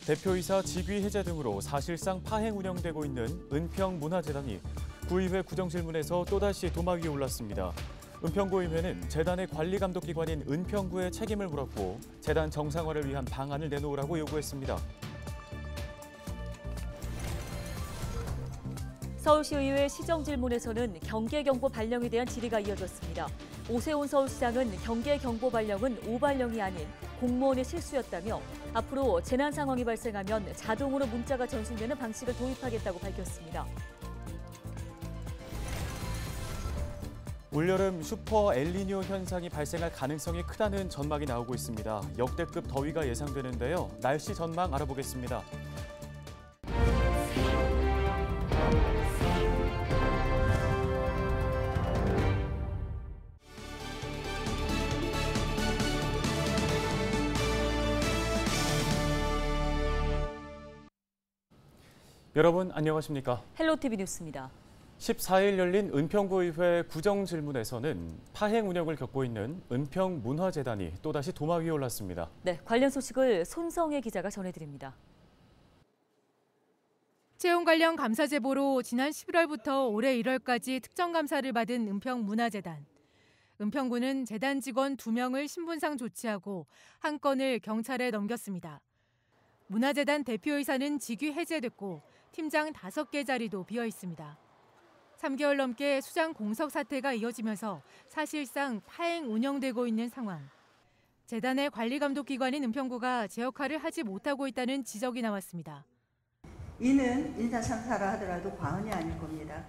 대표이사 직위 해제 등으로 사실상 파행 운영되고 있는 은평문화재단이 구의회 구정질문에서 또다시 도마 위에 올랐습니다. 은평구의회는 재단의 관리감독기관인 은평구에 책임을 물었고 재단 정상화를 위한 방안을 내놓으라고 요구했습니다. 서울시의회 시정질문에서는 경계경보 발령에 대한 질의가 이어졌습니다. 오세훈 서울시장은 경계경보 발령은 오발령이 아닌 공무원의 실수였다며 앞으로 재난 상황이 발생하면 자동으로 문자가 전송되는 방식을 도입하겠다고 밝혔습니다. 올여름 슈퍼 엘니뇨 현상이 발생할 가능성이 크다는 전망이 나오고 있습니다. 역대급 더위가 예상되는데요. 날씨 전망 알아보겠습니다. 여러분 안녕하십니까? 헬로티비 뉴스입니다. 14일 열린 은평구의회 구정질문에서는 파행 운영을 겪고 있는 은평문화재단이 또다시 도마 위에 올랐습니다. 네, 관련 소식을 손성혜 기자가 전해드립니다. 채용 관련 감사 제보로 지난 11월부터 올해 1월까지 특정 감사를 받은 은평문화재단. 은평구는 재단 직원 2명을 신분상 조치하고 한 건을 경찰에 넘겼습니다. 문화재단 대표이사는 직위 해제됐고 팀장 5개 자리도 비어 있습니다. 3개월 넘게 수장 공석 사태가 이어지면서 사실상 파행 운영되고 있는 상황. 재단의 관리감독기관인 은평구가 제 역할을 하지 못하고 있다는 지적이 나왔습니다. 이는 인사상사라 하더라도 과언이 아닐 겁니다.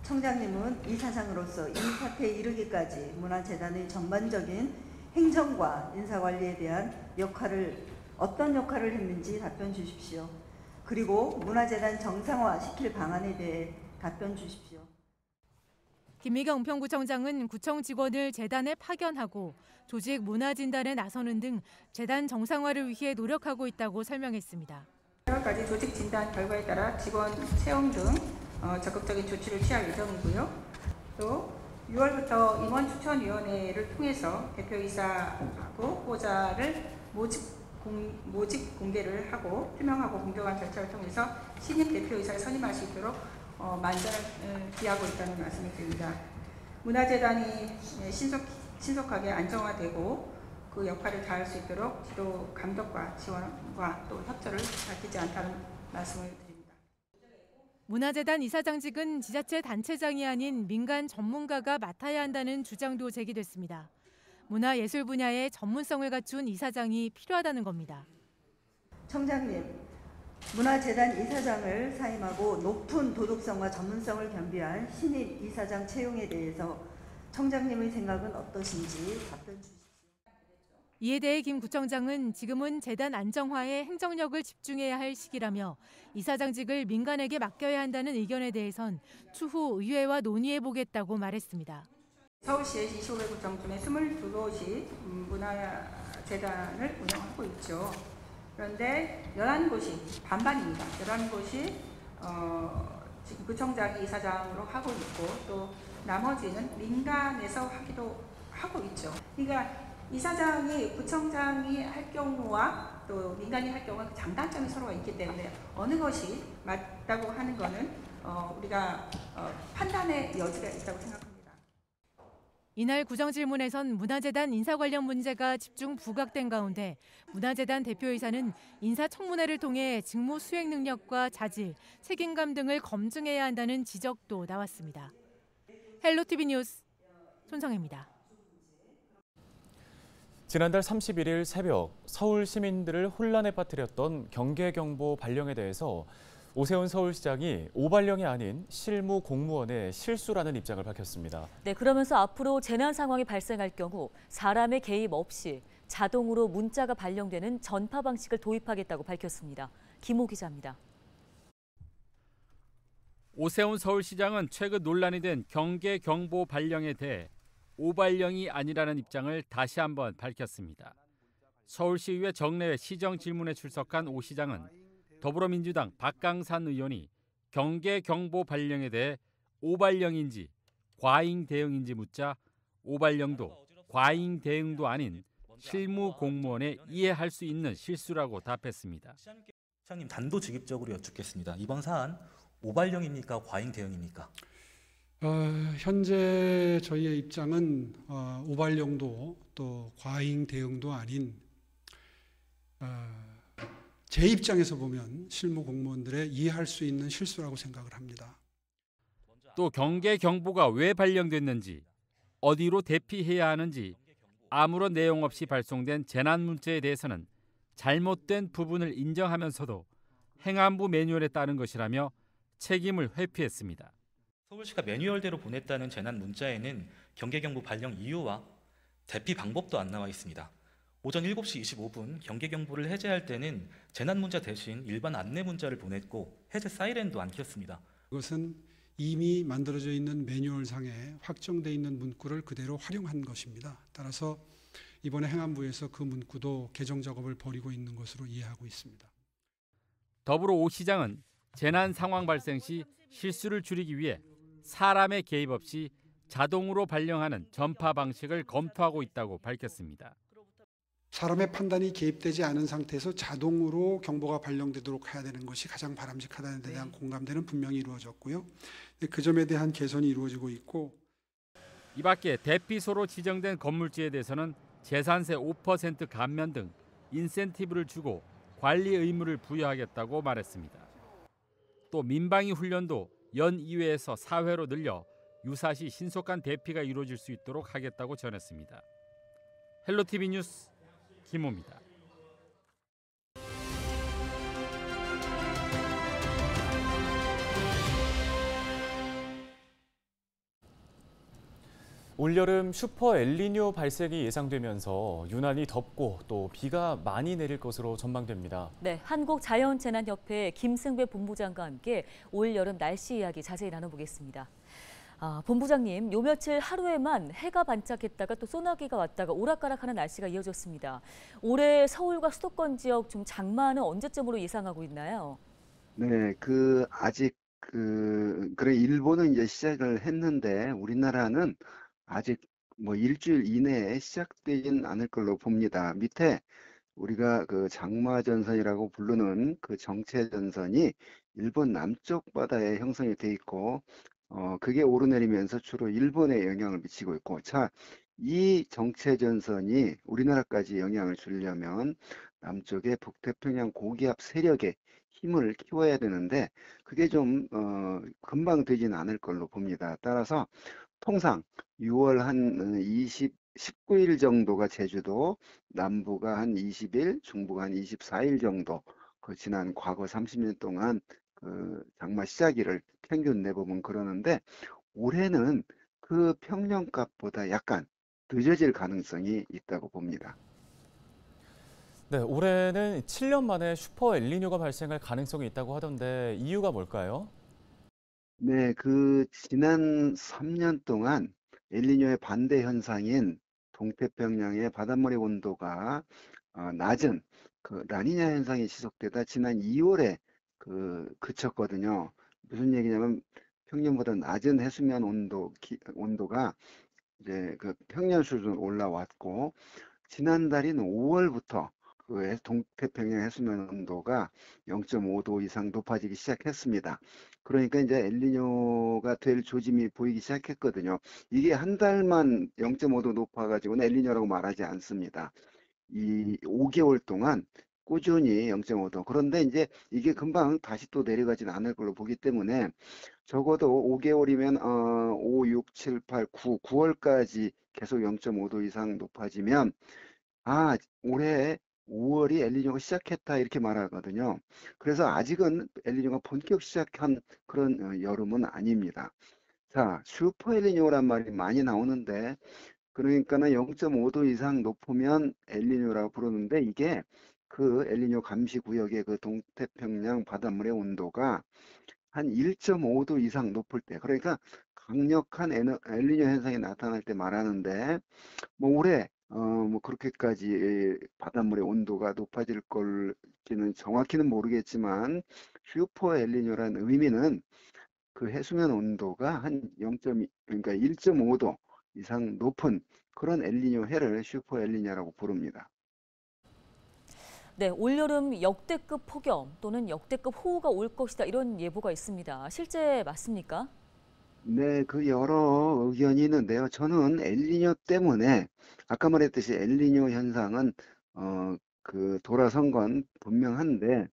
청장님은 이사장으로서 이 사태에 이르기까지 문화재단의 전반적인 행정과 인사관리에 대한 어떤 역할을 했는지 답변 주십시오. 그리고 문화재단 정상화 시킬 방안에 대해 답변 주십시오. 김미경 은평구청장은 구청 직원을 재단에 파견하고 조직 문화진단에 나서는 등 재단 정상화를 위해 노력하고 있다고 설명했습니다. 8월까지 조직 진단 결과에 따라 직원 채용 등 적극적인 조치를 취할 예정이고요. 또 6월부터 임원추천위원회를 통해서 대표이사하고 후보자를 모집 공개를 하고 투명하고 공정한 절차를 통해서 신입 대표이사를 선임할 수 있도록 만전을 기하고 있다는 말씀을 드립니다. 문화재단이 신속하게 안정화되고 그 역할을 다할 수 있도록 지도 감독과 지원과 또 협조를 아끼지 않다는 말씀을 드립니다. 문화재단 이사장직은 지자체 단체장이 아닌 민간 전문가가 맡아야 한다는 주장도 제기됐습니다. 문화예술 분야의 전문성을 갖춘 이사장이 필요하다는 겁니다. 청장님, 문화재단 이사장을 사임하고 높은 도덕성과 전문성을 겸비한 신입 이사장 채용에 대해서 청장님의 생각은 어떠신지 답변 주십시오. 이에 대해 김 구청장은 지금은 재단 안정화에 행정력을 집중해야 할 시기라며 이사장직을 민간에게 맡겨야 한다는 의견에 대해선 추후 의회와 논의해보겠다고 말했습니다. 서울시의 25개 구청 중에 22곳이 문화재단을 운영하고 있죠. 그런데 11곳이 반반입니다. 11곳이 지금 구청장이 이사장으로 하고 있고 또 나머지는 민간에서 하고 있죠. 그러니까 이사장이 구청장이 할 경우와 또 민간이 할 경우는 장단점이 서로가 있기 때문에 어느 것이 맞다고 하는 것은 우리가 판단의 여지가 있다고 생각합니다. 이날 구정질문에선 문화재단 인사 관련 문제가 집중 부각된 가운데 문화재단 대표이사는 인사청문회를 통해 직무 수행 능력과 자질, 책임감 등을 검증해야 한다는 지적도 나왔습니다. 헬로티비 뉴스 손성혜입니다. 지난달 31일 새벽 서울 시민들을 혼란에 빠뜨렸던 경계경보 발령에 대해서 오세훈 서울시장이 오발령이 아닌 실무 공무원의 실수라는 입장을 밝혔습니다. 네, 그러면서 앞으로 재난 상황이 발생할 경우 사람의 개입 없이 자동으로 문자가 발령되는 전파 방식을 도입하겠다고 밝혔습니다. 김호 기자입니다. 오세훈 서울시장은 최근 논란이 된 경계경보 발령에 대해 오발령이 아니라는 입장을 다시 한번 밝혔습니다. 서울시의회 정례회 시정질문에 출석한 오 시장은 더불어민주당 박강산 의원이 경계경보 발령에 대해 오발령인지 과잉 대응인지 묻자 오발령도 과잉 대응도 아닌 실무 공무원의 이해할 수 있는 실수라고 답했습니다. 시장님 단도직입적으로 여쭙겠습니다. 이번 사안 오발령입니까? 과잉 대응입니까? 현재 저희의 입장은 오발령도 또 과잉 대응도 아닌 제 입장에서 보면 실무 공무원들의 이해할 수 있는 실수라고 생각을 합니다. 또 경계 경보가 왜 발령됐는지, 어디로 대피해야 하는지 아무런 내용 없이 발송된 재난 문자에 대해서는 잘못된 부분을 인정하면서도 행안부 매뉴얼에 따른 것이라며 책임을 회피했습니다. 서울시가 매뉴얼대로 보냈다는 재난 문자에는 경계경보 발령 이유와 대피 방법도 안 나와 있습니다. 오전 7시 25분 경계경보를 해제할 때는 재난 문자 대신 일반 안내 문자를 보냈고 해제 사이렌도 안 켰습니다. 그것은 이미 만들어져 있는 매뉴얼상에 확정돼 있는 문구를 그대로 활용한 것입니다. 따라서 이번에 행안부에서 그 문구도 개정 작업을 벌이고 있는 것으로 이해하고 있습니다. 더불어 오 시장은 재난 상황 발생 시 실수를 줄이기 위해 사람의 개입 없이 자동으로 발령하는 전파 방식을 검토하고 있다고 밝혔습니다. 사람의 판단이 개입되지 않은 상태에서 자동으로 경보가 발령되도록 해야 되는 것이 가장 바람직하다는 데 대한 공감대는 분명히 이루어졌고요. 그 점에 대한 개선이 이루어지고 있고, 이 밖에 대피소로 지정된 건물주에 대해서는 재산세 5% 감면 등 인센티브를 주고 관리 의무를 부여하겠다고 말했습니다. 또 민방위 훈련도 연 2회에서 4회로 늘려 유사시 신속한 대피가 이루어질 수 있도록 하겠다고 전했습니다. 헬로티비 뉴스 김호입니다. 올여름 슈퍼 엘니뇨 발생이 예상되면서 유난히 덥고 또 비가 많이 내릴 것으로 전망됩니다. 네, 한국자연재난협회 김승배 본부장과 함께 올여름 날씨 이야기 자세히 나눠보겠습니다. 본부장님, 요 며칠 하루에만 해가 반짝했다가 또 소나기가 왔다가 오락가락하는 날씨가 이어졌습니다. 올해 서울과 수도권 지역 장마는 언제쯤으로 예상하고 있나요? 네, 아직 그래 일본은 이제 시작을 했는데 우리나라는 아직 뭐 일주일 이내에 시작되진 않을 걸로 봅니다. 밑에 우리가 그 장마전선이라고 부르는 그 정체전선이 일본 남쪽 바다에 형성이 돼 있고, 그게 오르내리면서 주로 일본에 영향을 미치고 있고, 이 정체전선이 우리나라까지 영향을 주려면 남쪽의 북태평양 고기압 세력의 힘을 키워야 되는데 그게 좀 금방 되지는 않을 걸로 봅니다. 따라서 통상 6월 한 19일 정도가 제주도, 남부가 한 20일, 중부가 한 24일 정도, 그 지난 과거 30년 동안 그 장마 시작일을 평균 내보면 그러는데, 올해는 그 평년값보다 약간 늦어질 가능성이 있다고 봅니다. 네, 올해는 7년 만에 슈퍼 엘니뇨가 발생할 가능성이 있다고 하던데 이유가 뭘까요? 네, 지난 3년 동안 엘니뇨의 반대 현상인 동태평양의 바닷물의 온도가 낮은 그 라니냐 현상이 지속되다 지난 2월에 그쳤거든요. 무슨 얘기냐면 평년보다 낮은 해수면 온도가 이제 그 평년 수준으로 올라왔고, 지난달인 5월부터 동태평양 해수면 온도가 0.5도 이상 높아지기 시작했습니다. 그러니까 이제 엘니뇨가 될 조짐이 보이기 시작했거든요. 이게 한 달만 0.5도 높아가지고는 엘니뇨라고 말하지 않습니다. 이 5개월 동안 꾸준히 0.5도. 그런데 이제 이게 금방 다시 또 내려가진 않을 걸로 보기 때문에 적어도 5개월이면 5, 6, 7, 8, 9월까지 계속 0.5도 이상 높아지면 올해 5월이 엘니뇨가 시작했다 이렇게 말하거든요. 그래서 아직은 엘니뇨가 본격 시작한 그런 여름은 아닙니다. 슈퍼 엘니뇨란 말이 많이 나오는데, 그러니까는 0.5도 이상 높으면 엘니뇨라고 부르는데, 이게 그 엘니뇨 감시 구역의 그 동태평양 바닷물의 온도가 한 1.5도 이상 높을 때, 그러니까 강력한 엘니뇨 현상이 나타날 때 말하는데, 뭐 올해 뭐 그렇게까지 바닷물의 온도가 높아질 걸지는 정확히는 모르겠지만, 슈퍼 엘니뇨라는 의미는 그 해수면 온도가 한 0.2, 그러니까 1.5도 이상 높은 그런 엘니뇨 해를 슈퍼 엘니뇨라고 부릅니다. 네, 올여름 역대급 폭염 또는 역대급 호우가 올 것이다 이런 예보가 있습니다. 실제 맞습니까? 네, 그 여러 의견이 있는데요. 저는 엘니뇨 때문에 아까 말했듯이 엘니뇨 현상은 돌아선 건 분명한데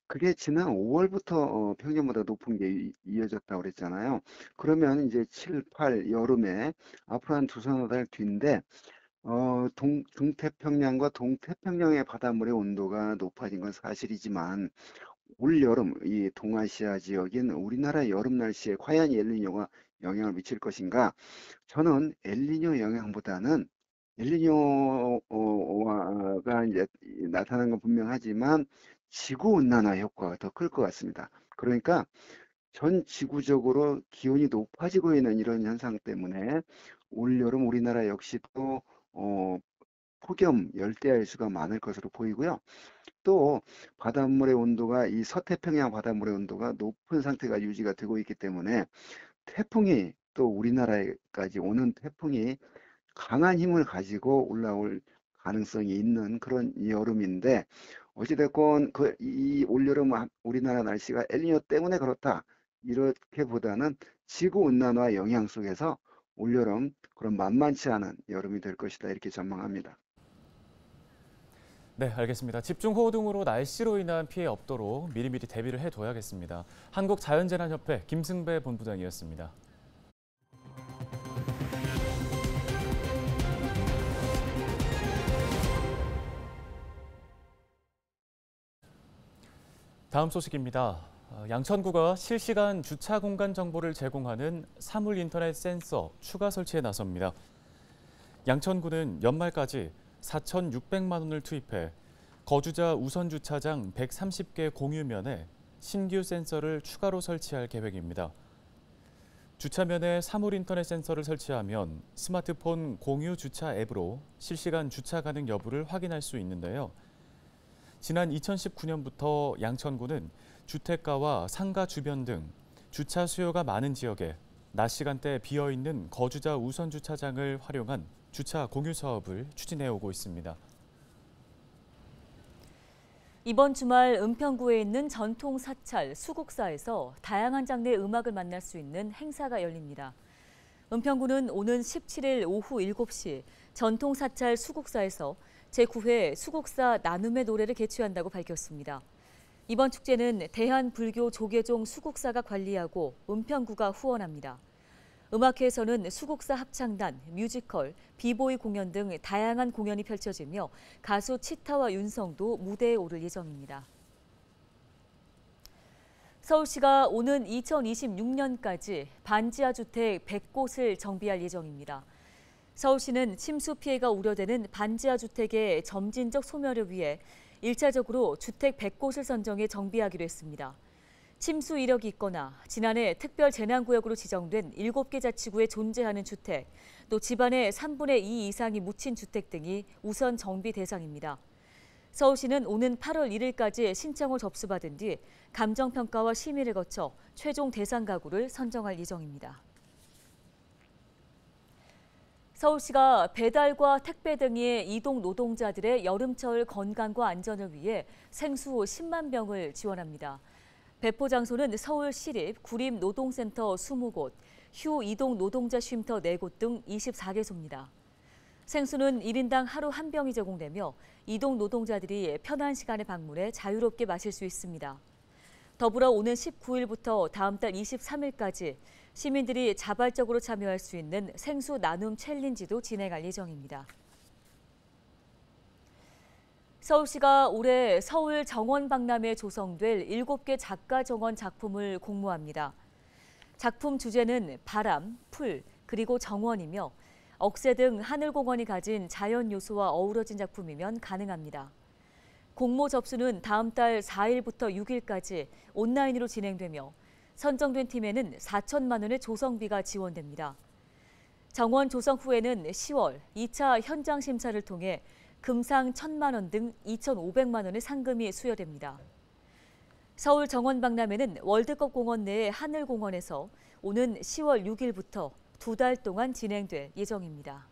그게 지난 5월부터 평년보다 높은 게 이어졌다고 그랬잖아요. 그러면 이제 7, 8 여름에 앞으로 한 두서너 달 뒤인데 중태평양과 동태평양의 바닷물의 온도가 높아진 건 사실이지만 올여름 이 동아시아 지역인 우리나라 여름 날씨에 과연 엘니뇨가 영향을 미칠 것인가? 저는 엘니뇨 영향보다는 엘니뇨가 이제 나타나는 건 분명하지만 지구 온난화 효과가 더 클 것 같습니다. 그러니까 전 지구적으로 기온이 높아지고 있는 이런 현상 때문에 올여름 우리나라 역시도 폭염, 열대야일 수가 많을 것으로 보이고요. 또 바닷물의 온도가 이 서태평양 바닷물의 온도가 높은 상태가 유지가 되고 있기 때문에 태풍이 또 우리나라에까지 오는 태풍이 강한 힘을 가지고 올라올 가능성이 있는 그런 여름인데 어찌됐건 이 올여름 우리나라 날씨가 엘니뇨 때문에 그렇다 이렇게보다는 지구 온난화 영향 속에서 올여름 그런 만만치 않은 여름이 될 것이다 이렇게 전망합니다. 네, 알겠습니다. 집중호우 등으로 날씨로 인한 피해 없도록 미리미리 대비를 해둬야겠습니다. 한국자연재난협회 김승배 본부장이었습니다. 다음 소식입니다. 양천구가 실시간 주차 공간 정보를 제공하는 사물 인터넷 센서 추가 설치에 나섭니다. 양천구는 연말까지 4,600만 원을 투입해 거주자 우선 주차장 130개 공유면에 신규 센서를 추가로 설치할 계획입니다. 주차면에 사물 인터넷 센서를 설치하면 스마트폰 공유 주차 앱으로 실시간 주차 가능 여부를 확인할 수 있는데요. 지난 2019년부터 양천구는 주택가와 상가 주변 등 주차 수요가 많은 지역에 낮 시간대 비어있는 거주자 우선 주차장을 활용한 주차 공유 사업을 추진해 오고 있습니다. 이번 주말 은평구에 있는 전통 사찰 수국사에서 다양한 장르의 음악을 만날 수 있는 행사가 열립니다. 은평구는 오는 17일 오후 7시 전통 사찰 수국사에서 제9회 수국사 나눔의 노래를 개최한다고 밝혔습니다. 이번 축제는 대한불교 조계종 수국사가 관리하고 은평구가 후원합니다. 음악회에서는 수국사 합창단, 뮤지컬, 비보이 공연 등 다양한 공연이 펼쳐지며 가수 치타와 윤성도 무대에 오를 예정입니다. 서울시가 오는 2026년까지 반지하 주택 100곳을 정비할 예정입니다. 서울시는 침수 피해가 우려되는 반지하 주택의 점진적 소멸을 위해 1차적으로 주택 100곳을 선정해 정비하기로 했습니다. 침수 이력이 있거나 지난해 특별 재난구역으로 지정된 7개 자치구에 존재하는 주택, 또 집안의 3분의 2 이상이 묻힌 주택 등이 우선 정비 대상입니다. 서울시는 오는 8월 1일까지 신청을 접수받은 뒤 감정평가와 심의를 거쳐 최종 대상 가구를 선정할 예정입니다. 서울시가 배달과 택배 등의 이동 노동자들의 여름철 건강과 안전을 위해 생수 10만 병을 지원합니다. 배포 장소는 서울시립 구립노동센터 20곳, 휴 이동 노동자 쉼터 4곳 등 24개소입니다. 생수는 1인당 하루 1병이 제공되며 이동 노동자들이 편한 시간에 방문해 자유롭게 마실 수 있습니다. 더불어 오는 19일부터 다음 달 23일까지 시민들이 자발적으로 참여할 수 있는 생수 나눔 챌린지도 진행할 예정입니다. 서울시가 올해 서울 정원박람회에 조성될 7개 작가 정원 작품을 공모합니다. 작품 주제는 바람, 풀, 그리고 정원이며 억새 등 하늘공원이 가진 자연 요소와 어우러진 작품이면 가능합니다. 공모 접수는 다음 달 4일부터 6일까지 온라인으로 진행되며 선정된 팀에는 4천만 원의 조성비가 지원됩니다. 정원 조성 후에는 10월 2차 현장 심사를 통해 금상 1,000만 원 등 2,500만 원의 상금이 수여됩니다. 서울 정원박람회는 월드컵 공원 내의 하늘공원에서 오는 10월 6일부터 2달 동안 진행될 예정입니다.